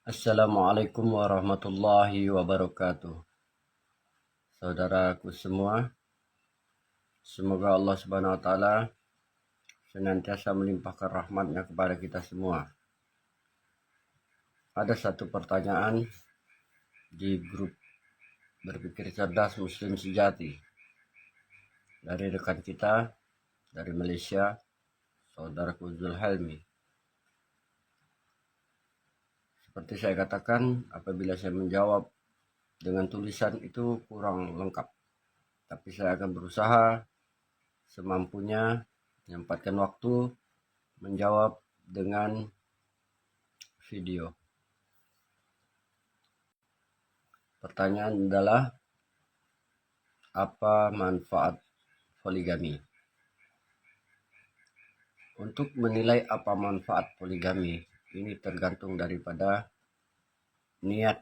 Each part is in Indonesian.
Assalamualaikum warahmatullahi wabarakatuh. Saudaraku semua, semoga Allah Subhanahu wa taala senantiasa melimpahkan rahmatnya kepada kita semua. Ada satu pertanyaan di grup Berpikir Cerdas Muslim Sejati dari rekan kita dari Malaysia, saudaraku Zulhelmi. Seperti saya katakan, apabila saya menjawab dengan tulisan itu kurang lengkap. Tapi saya akan berusaha semampunya menyempatkan waktu menjawab dengan video. Pertanyaan adalah, apa manfaat poligami? Untuk menilai apa manfaat poligami, ini tergantung daripada niat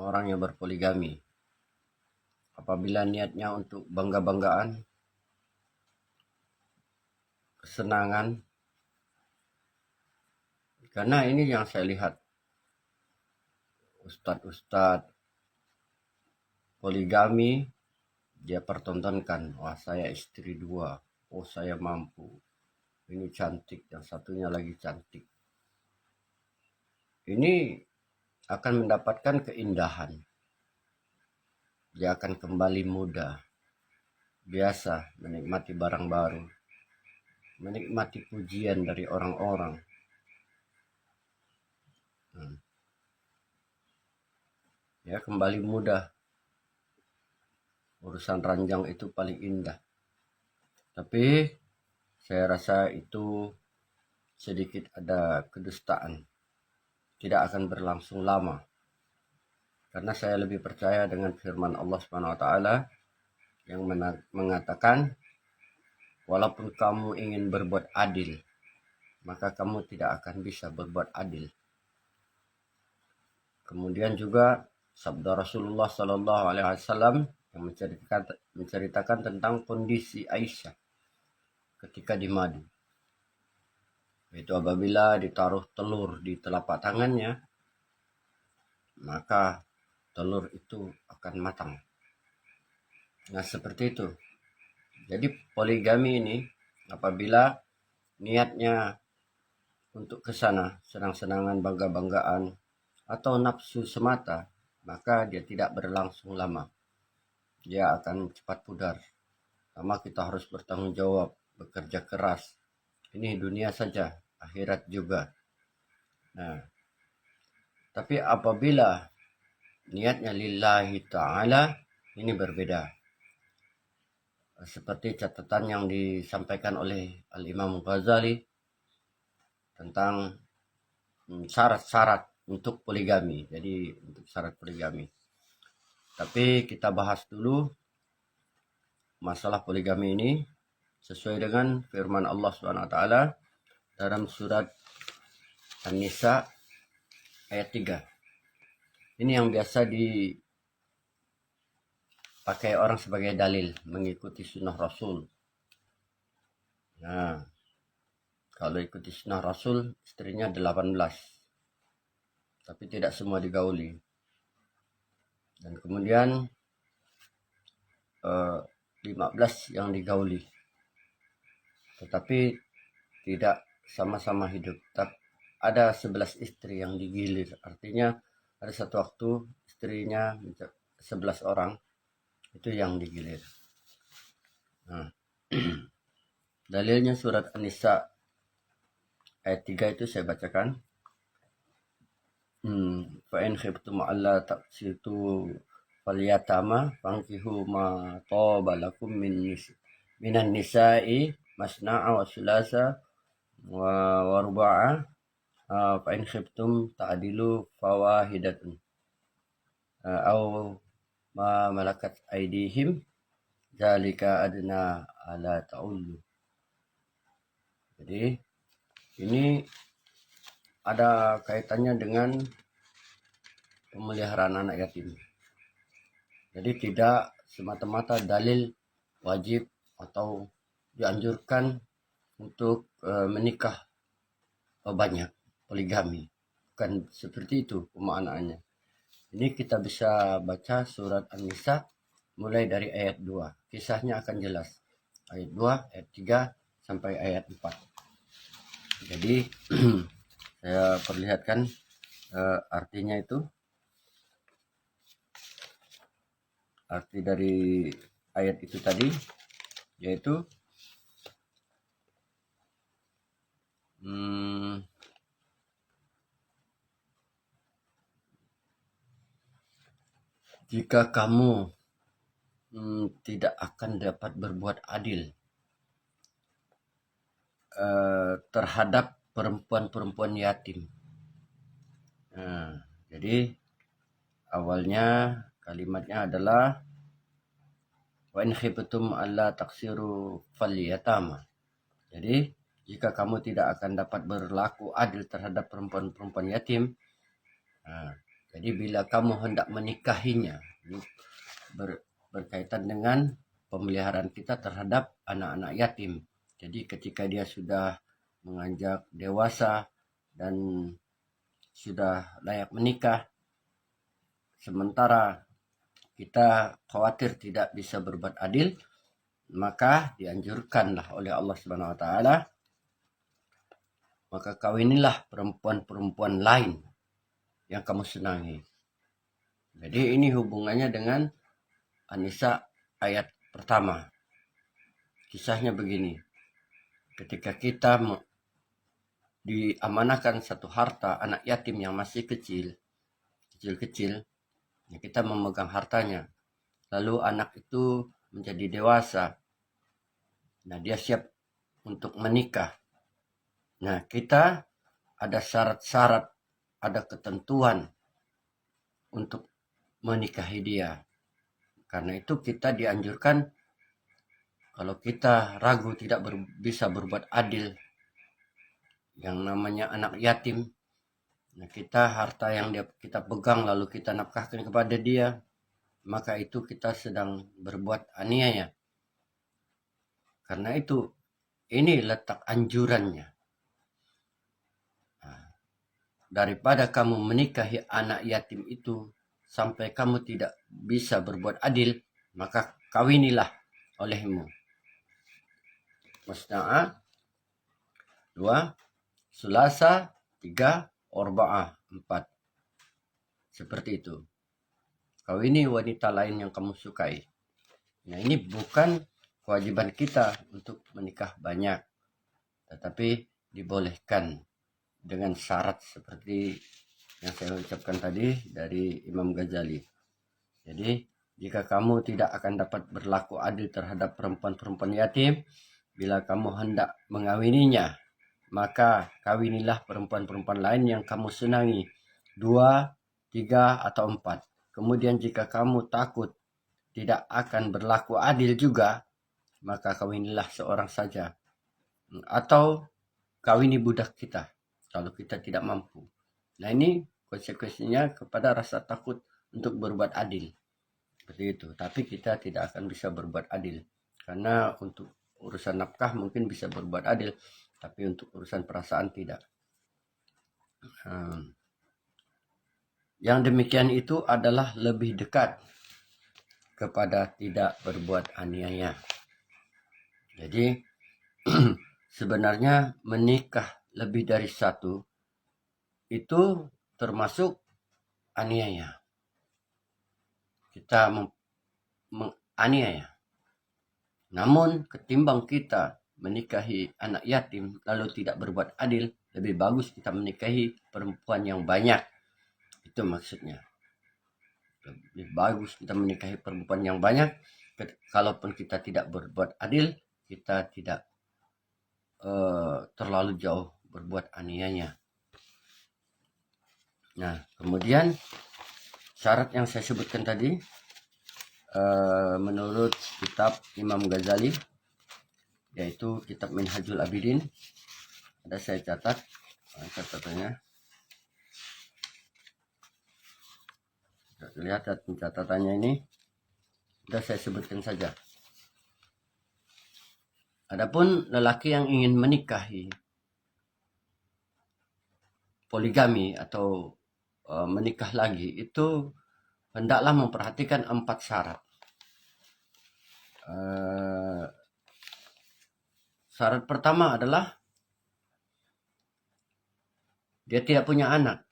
orang yang berpoligami. Apabila niatnya untuk bangga-banggaan, kesenangan, karena ini yang saya lihat, ustadz-ustadz poligami, dia pertontonkan, wah saya istri 2, oh saya mampu, ini cantik, yang satunya lagi cantik. Ini akan mendapatkan keindahan. Dia akan kembali muda, biasa menikmati barang baru, menikmati pujian dari orang-orang. Ya, kembali muda. Urusan ranjang itu paling indah. Tapi saya rasa itu sedikit ada kedustaan. Tidak akan berlangsung lama. Karena saya lebih percaya dengan firman Allah Subhanahu wa taala yang mengatakan, walaupun kamu ingin berbuat adil, maka kamu tidak akan bisa berbuat adil. Kemudian juga sabda Rasulullah Sallallahu Alaihi Wasallam yang menceritakan tentang kondisi Aisyah ketika di madu. Itu apabila ditaruh telur di telapak tangannya, maka telur itu akan matang. Nah, seperti itu. Jadi poligami ini apabila niatnya untuk ke sana, senang-senangan, bangga-banggaan, atau nafsu semata, maka dia tidak berlangsung lama. Dia akan cepat pudar. Pertama kita harus bertanggung jawab, bekerja keras. Ini dunia saja, akhirat juga. Nah, tapi apabila niatnya lillahi ta'ala, ini berbeda. Seperti catatan yang disampaikan oleh Al-Imam Ghazali tentang syarat-syarat untuk poligami. Jadi untuk syarat poligami. Tapi kita bahas dulu masalah poligami ini sesuai dengan firman Allah SWT dalam surat An-Nisa ayat 3. Ini yang biasa dipakai orang sebagai dalil mengikuti sunnah Rasul. Nah, kalau ikuti sunnah Rasul, istrinya 18. Tapi tidak semua digauli. Dan kemudian 15 yang digauli. Tetapi tidak sama-sama hidup. Ada 11 istri yang digilir. Artinya ada satu waktu istrinya 11 orang itu yang digilir. Nah, dalilnya surat An-Nisa ayat 3 itu saya bacakan. Fa in khiftum alla taqsitu falyatama fankihu ma taba lakum minan nisa'i masna'a wa sulasa wa ruba'a fa in khiftum ta'dilu fawahidatun aw ma malakat aydihim zalika adna ala ta'ullu. Jadi ini ada kaitannya dengan pemeliharaan anak yatim. Jadi tidak semata-mata dalil wajib atau dianjurkan untuk menikah banyak, poligami. bukan seperti itu pemaknaannya. Ini kita bisa baca surat An-Nisa mulai dari ayat 2. Kisahnya akan jelas. Ayat 2, ayat 3, sampai ayat 4. Jadi saya perlihatkan artinya itu. Arti dari ayat itu tadi yaitu jika kamu tidak akan dapat berbuat adil terhadap perempuan-perempuan yatim. Jadi awalnya kalimatnya adalah wa in khiftum alla taksiru falyatama. Jadi jika kamu tidak akan dapat berlaku adil terhadap perempuan-perempuan yatim, jadi bila kamu hendak menikahinya, berkaitan dengan pemeliharaan kita terhadap anak-anak yatim. Jadi ketika dia sudah menganjak dewasa dan sudah layak menikah, sementara kita khawatir tidak bisa berbuat adil, maka dianjurkanlah oleh Allah Subhanahu wa taala, maka kawinilah perempuan-perempuan lain yang kamu senangi. Jadi ini hubungannya dengan An-Nisa ayat pertama. Kisahnya begini. Ketika kita diamanahkan satu harta anak yatim yang masih kecil, kita memegang hartanya. Lalu anak itu menjadi dewasa. Nah, dia siap untuk menikah. Nah, kita ada syarat-syarat, ada ketentuan untuk menikahi dia. Karena itu kita dianjurkan kalau kita ragu tidak bisa berbuat adil yang namanya anak yatim, nah kita harta yang kita pegang lalu kita nafkahkan kepada dia, maka itu kita sedang berbuat aniaya. Karena itu ini letak anjurannya. Daripada kamu menikahi anak yatim itu sampai kamu tidak bisa berbuat adil, maka kawinilah olehmu. Musna'ah 2, Sulasa 3, Orba'ah 4. Seperti itu. Kawini wanita lain yang kamu sukai. Nah, ini bukan kewajiban kita untuk menikah banyak, tetapi dibolehkan dengan syarat seperti yang saya ucapkan tadi dari Imam Ghazali. Jadi jika kamu tidak akan dapat berlaku adil terhadap perempuan-perempuan yatim, bila kamu hendak mengawininya, maka kawinilah perempuan-perempuan lain yang kamu senangi, 2, 3, atau 4. Kemudian jika kamu takut tidak akan berlaku adil juga, maka kawinilah seorang saja. Atau kawini budak kita kalau kita tidak mampu. Nah, ini konsekuensinya kepada rasa takut untuk berbuat adil. Seperti itu. Tapi kita tidak akan bisa berbuat adil. Karena untuk urusan nafkah mungkin bisa berbuat adil, tapi untuk urusan perasaan tidak. Yang demikian itu adalah lebih dekat kepada tidak berbuat aniaya. Jadi sebenarnya menikah lebih dari satu itu termasuk aniaya. Kita menganiaya. Namun ketimbang kita menikahi anak yatim lalu tidak berbuat adil, lebih bagus kita menikahi perempuan yang banyak. Itu maksudnya. Lebih bagus kita menikahi perempuan yang banyak. Kalaupun kita tidak berbuat adil, kita tidak terlalu jauh berbuat aniaya. Nah, kemudian syarat yang saya sebutkan tadi menurut kitab Imam Ghazali, yaitu kitab Minhajul Abidin, ada saya catat catatannya. Lihat catatannya ini, sudah saya sebutkan saja. Adapun lelaki yang ingin menikahi poligami atau menikah lagi itu hendaklah memperhatikan 4 syarat. Syarat pertama adalah dia tidak punya anak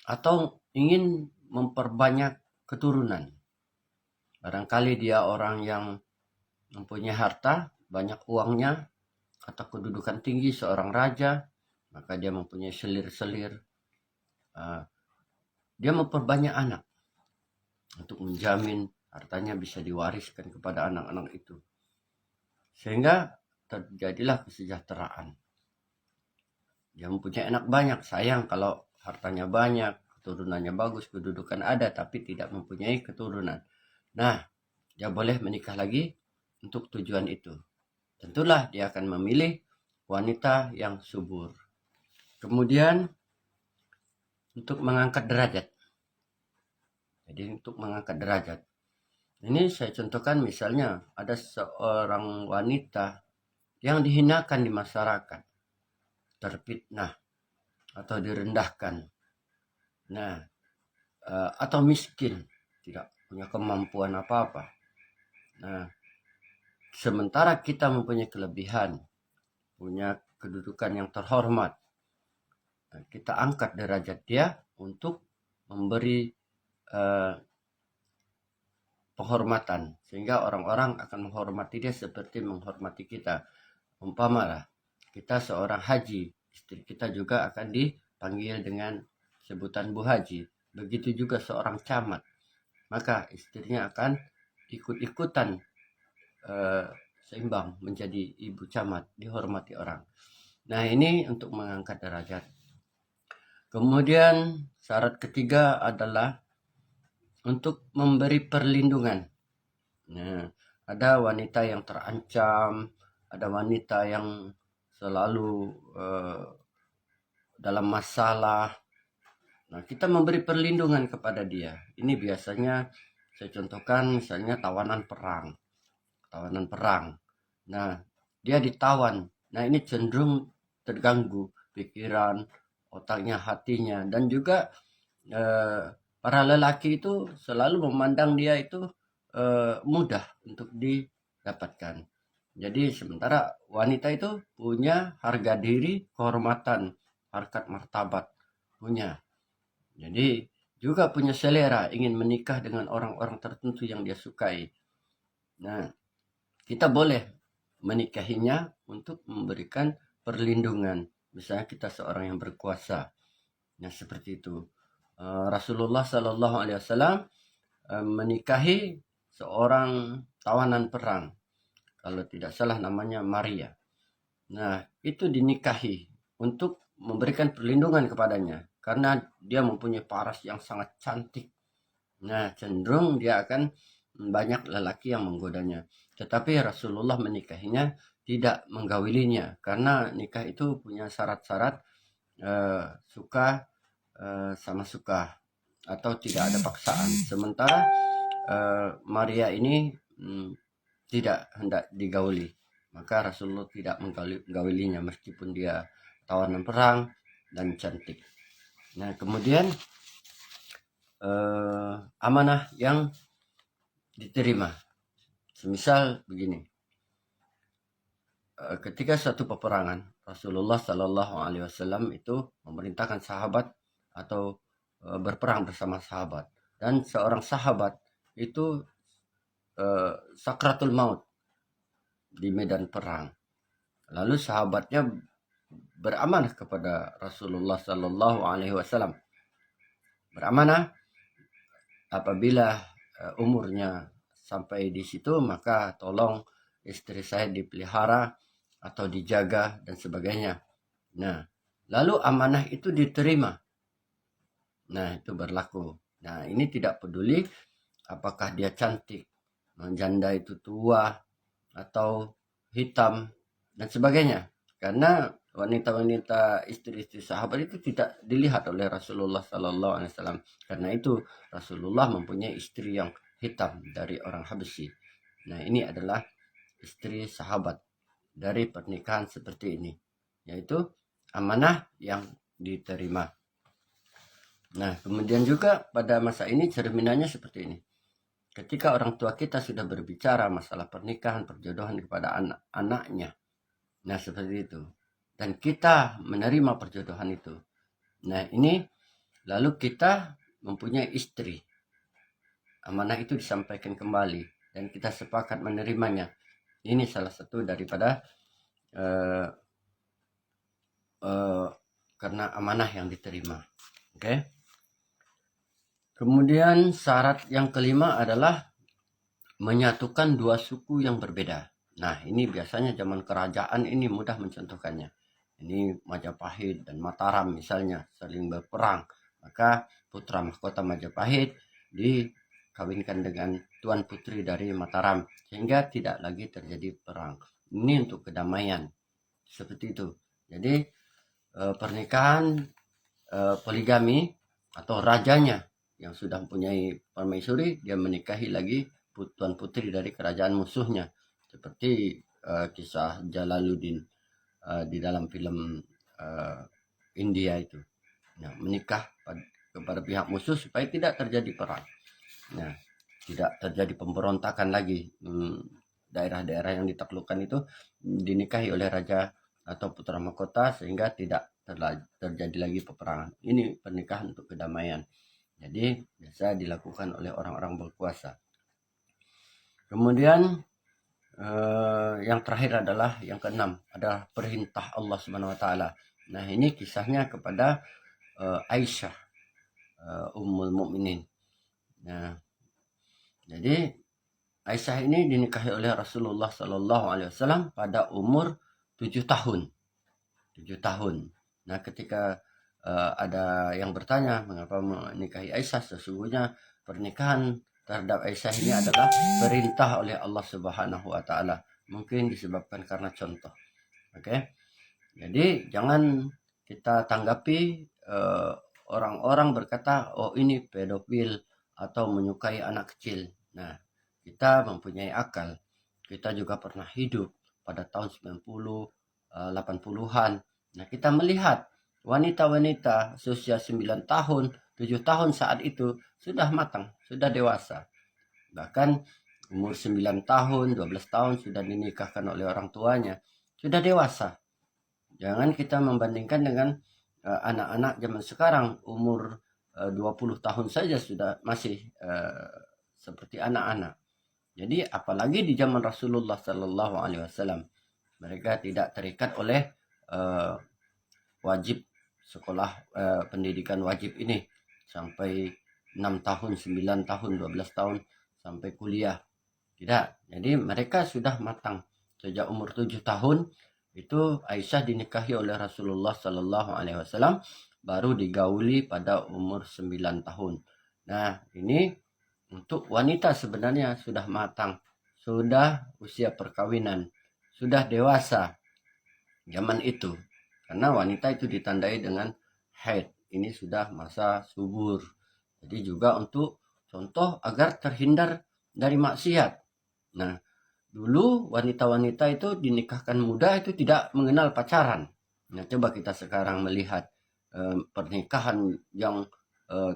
atau ingin memperbanyak keturunan. Barangkali dia orang yang mempunyai harta, banyak uangnya, atau kedudukan tinggi seorang raja, maka dia mempunyai selir-selir. Dia memperbanyak anak untuk menjamin hartanya bisa diwariskan kepada anak-anak itu. Sehingga terjadilah kesejahteraan. Dia mempunyai anak banyak, sayang kalau hartanya banyak, keturunannya bagus, kedudukan ada, tapi tidak mempunyai keturunan. Nah, dia boleh menikah lagi untuk tujuan itu. Tentulah dia akan memilih wanita yang subur. Kemudian untuk mengangkat derajat. Jadi untuk mengangkat derajat. Ini saya contohkan misalnya ada seorang wanita yang dihinakan di masyarakat, terfitnah atau direndahkan. Nah, atau miskin, tidak punya kemampuan apa-apa. Nah, sementara kita mempunyai kelebihan, punya kedudukan yang terhormat, kita angkat derajat dia untuk memberi penghormatan, sehingga orang-orang akan menghormati dia seperti menghormati kita. Umpamalah kita seorang haji, istri kita juga akan dipanggil dengan sebutan Bu Haji. Begitu juga seorang camat, maka istrinya akan ikut-ikutan seimbang menjadi ibu camat, dihormati orang. Nah, ini untuk mengangkat derajat. Kemudian syarat ketiga adalah untuk memberi perlindungan. Nah, ada wanita yang terancam, ada wanita yang selalu dalam masalah. Nah, kita memberi perlindungan kepada dia. Ini biasanya saya contohkan misalnya tawanan perang. Tawanan perang. Nah, dia ditawan. Nah, ini cenderung terganggu pikiran, otaknya, hatinya, dan juga para lelaki itu selalu memandang dia itu mudah untuk didapatkan. Jadi sementara wanita itu punya harga diri, kehormatan, harkat martabat, punya. Jadi juga punya selera, ingin menikah dengan orang-orang tertentu yang dia sukai. Nah, kita boleh menikahinya untuk memberikan perlindungan. Misalnya kita seorang yang berkuasa. Nah, seperti itu. Rasulullah Sallallahu Alaihi Wasallam menikahi seorang tawanan perang, kalau tidak salah namanya Maria. Nah, itu dinikahi untuk memberikan perlindungan kepadanya, karena dia mempunyai paras yang sangat cantik. Nah, cenderung dia akan banyak lelaki yang menggodanya. Tetapi Rasulullah menikahinya, tidak menggaulinya, karena nikah itu punya syarat-syarat suka sama suka atau tidak ada paksaan. Sementara Maria ini tidak hendak digauli, maka Rasulullah tidak menggaulinya meskipun dia tawanan perang dan cantik. Nah, kemudian amanah yang diterima, semisal begini, ketika suatu peperangan Rasulullah Shallallahu Alaihi Wasallam itu memerintahkan sahabat atau berperang bersama sahabat, dan seorang sahabat itu sakratul maut di medan perang. Lalu sahabatnya beramanah kepada Rasulullah Shallallahu Alaihi Wasallam, beramanah apabila umurnya sampai di situ, maka tolong istri saya dipelihara atau dijaga dan sebagainya. Nah, lalu amanah itu diterima. Nah, itu berlaku. Nah, ini tidak peduli apakah dia cantik, janda itu tua atau hitam dan sebagainya. Karena wanita-wanita istri-istri sahabat itu tidak dilihat oleh Rasulullah Sallallahu Alaihi Wasallam. Karena itu Rasulullah mempunyai istri yang hitam dari orang Habsyi. Nah, ini adalah istri sahabat dari pernikahan seperti ini, yaitu amanah yang diterima. Nah, kemudian juga pada masa ini cerminannya seperti ini. Ketika orang tua kita sudah berbicara masalah pernikahan, perjodohan kepada anak-anaknya. Nah, seperti itu. Dan kita menerima perjodohan itu. Nah, ini lalu kita mempunyai istri. Amanah itu disampaikan kembali dan kita sepakat menerimanya. Ini salah satu daripada karena amanah yang diterima. Oke. Kemudian syarat yang kelima adalah menyatukan dua suku yang berbeda. Nah, ini biasanya zaman kerajaan ini mudah mencontohkannya. Ini Majapahit dan Mataram misalnya saling berperang. Maka putra mahkota Majapahit dikawinkan dengan tuan putri dari Mataram sehingga tidak lagi terjadi perang. Ini untuk kedamaian. Seperti itu. Jadi pernikahan poligami atau rajanya yang sudah mempunyai permaisuri, dia menikahi lagi tuan putri dari kerajaan musuhnya, seperti kisah Jalaluddin di dalam film India itu. Nah, menikah kepada pihak musuh supaya tidak terjadi perang. Nah, tidak terjadi pemberontakan lagi. Daerah-daerah yang ditaklukkan itu dinikahi oleh raja atau putra mahkota sehingga tidak terjadi lagi peperangan. Ini pernikahan untuk kedamaian. Jadi biasa dilakukan oleh orang-orang berkuasa. Kemudian yang terakhir adalah yang keenam adalah perintah Allah Subhanahu wa taala. Nah, ini kisahnya kepada Aisyah Ummul Mukminin. Nah, jadi Aisyah ini dinikahi oleh Rasulullah Sallallahu Alaihi Wasallam pada umur 7 tahun. 7 tahun. Nah, ketika ada yang bertanya mengapa menikahi Aisyah, sesungguhnya pernikahan terhadap Aisyah ini adalah perintah oleh Allah Subhanahu wa taala. Mungkin disebabkan karena contoh. Oke. Jadi jangan kita tanggapi orang-orang berkata, "Oh, ini pedofil atau menyukai anak kecil." Nah, kita mempunyai akal. Kita juga pernah hidup pada tahun 90 80-an. Nah, kita melihat wanita-wanita usia 9 tahun, 7 tahun saat itu sudah matang, sudah dewasa. Bahkan umur 9 tahun, 12 tahun sudah dinikahkan oleh orang tuanya, sudah dewasa. Jangan kita membandingkan dengan anak-anak zaman sekarang, umur 20 tahun saja sudah masih seperti anak-anak. Jadi apalagi di zaman Rasulullah Sallallahu Alaihi Wasallam, mereka tidak terikat oleh wajib sekolah pendidikan wajib ini sampai 6 tahun, 9 tahun, 12 tahun sampai kuliah. Tidak. Jadi mereka sudah matang. Sejak umur 7 tahun itu Aisyah dinikahi oleh Rasulullah Sallallahu Alaihi Wasallam, baru digauli pada umur 9 tahun. Nah, ini untuk wanita sebenarnya sudah matang, sudah usia perkawinan, sudah dewasa zaman itu. Karena wanita itu ditandai dengan haid. Ini sudah masa subur. Jadi juga untuk contoh agar terhindar dari maksiat. Nah, dulu wanita-wanita itu dinikahkan muda itu tidak mengenal pacaran. Nah, coba kita sekarang melihat pernikahan yang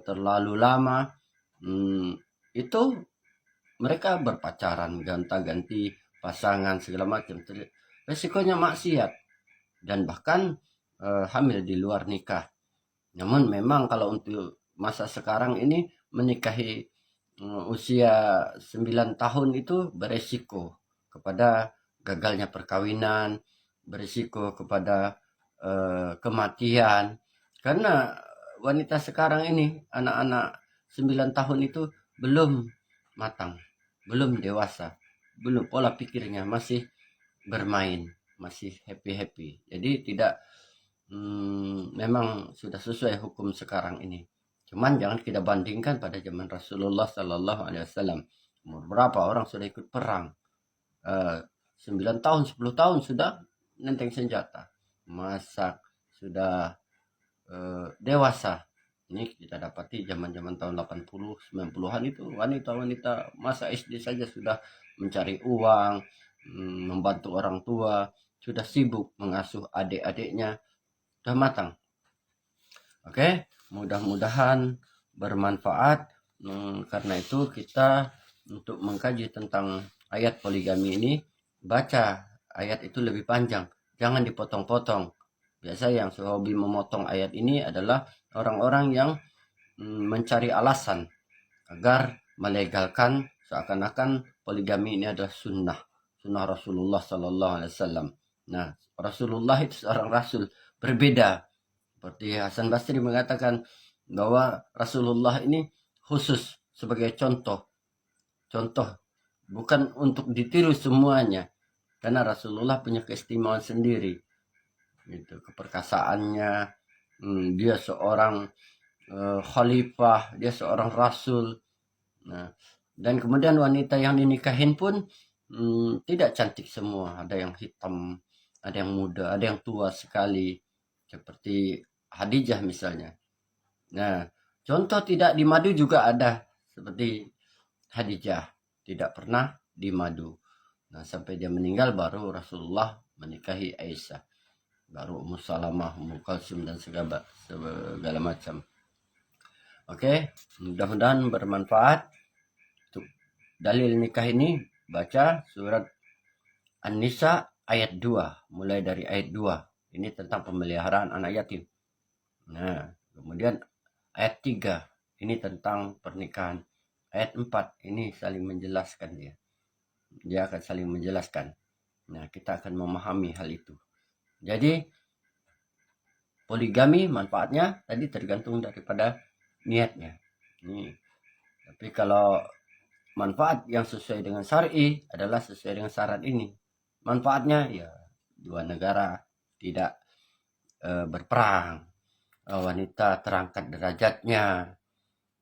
terlalu lama, itu mereka berpacaran, gonta-ganti pasangan segala macam. Resikonya maksiat dan bahkan hamil di luar nikah. Namun memang kalau untuk masa sekarang ini menikahi usia 9 tahun itu beresiko kepada gagalnya perkawinan, beresiko kepada kematian. Karena wanita sekarang ini, anak-anak 9 tahun itu belum matang, belum dewasa, belum pola pikirnya, masih bermain, masih happy-happy. Jadi tidak memang sudah sesuai hukum sekarang ini. Cuman jangan kita bandingkan pada zaman Rasulullah Sallallahu Alaihi Wasallam. Umur berapa orang sudah ikut perang? 9 tahun, 10 tahun sudah nenteng senjata, masak, sudah dewasa. Ini kita dapati zaman-zaman tahun 80, 90-an itu wanita-wanita masa SD saja sudah mencari uang, membantu orang tua, sudah sibuk mengasuh adik-adiknya, sudah matang. Oke, mudah-mudahan bermanfaat. Karena itu kita untuk mengkaji tentang ayat poligami ini, baca ayat itu lebih panjang, jangan dipotong-potong. Biasa yang hobi memotong ayat ini adalah orang-orang yang mencari alasan agar melegalkan seakan-akan poligami ini adalah sunnah Rasulullah Sallallahu Alaihi Wasallam. Nah, Rasulullah itu seorang rasul, berbeda. Seperti Hasan Basri mengatakan bahwa Rasulullah ini khusus sebagai contoh bukan untuk ditiru semuanya, karena Rasulullah punya keistimewaan sendiri, gitu, keperkasaannya. Dia seorang khalifah, dia seorang rasul. Nah, dan kemudian wanita yang dinikahin pun tidak cantik semua, ada yang hitam, ada yang muda, ada yang tua sekali, seperti Khadijah misalnya. Nah, contoh tidak dimadu juga ada, seperti Khadijah tidak pernah dimadu. Nah, sampai dia meninggal baru Rasulullah menikahi Aisyah, baru Ummu Salamah, Ummu Kalsum dan segala macam. Oke, mudah-mudahan bermanfaat. Untuk dalil nikah ini baca surat An-Nisa ayat 2, mulai dari ayat 2. Ini tentang pemeliharaan anak yatim. Nah, kemudian ayat 3 ini tentang pernikahan. Ayat 4 ini saling menjelaskan dia. Dia akan saling menjelaskan. Nah, kita akan memahami hal itu. Jadi poligami manfaatnya tadi tergantung daripada niatnya. Tapi kalau manfaat yang sesuai dengan syar'i adalah sesuai dengan syarat ini. Manfaatnya ya dua negara tidak berperang, wanita terangkat derajatnya,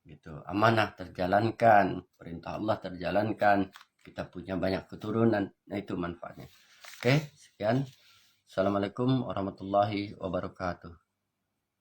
gitu, amanah terjalankan, perintah Allah terjalankan, kita punya banyak keturunan. Nah, itu manfaatnya. Oke, sekian. Assalamualaikum warahmatullahi wabarakatuh.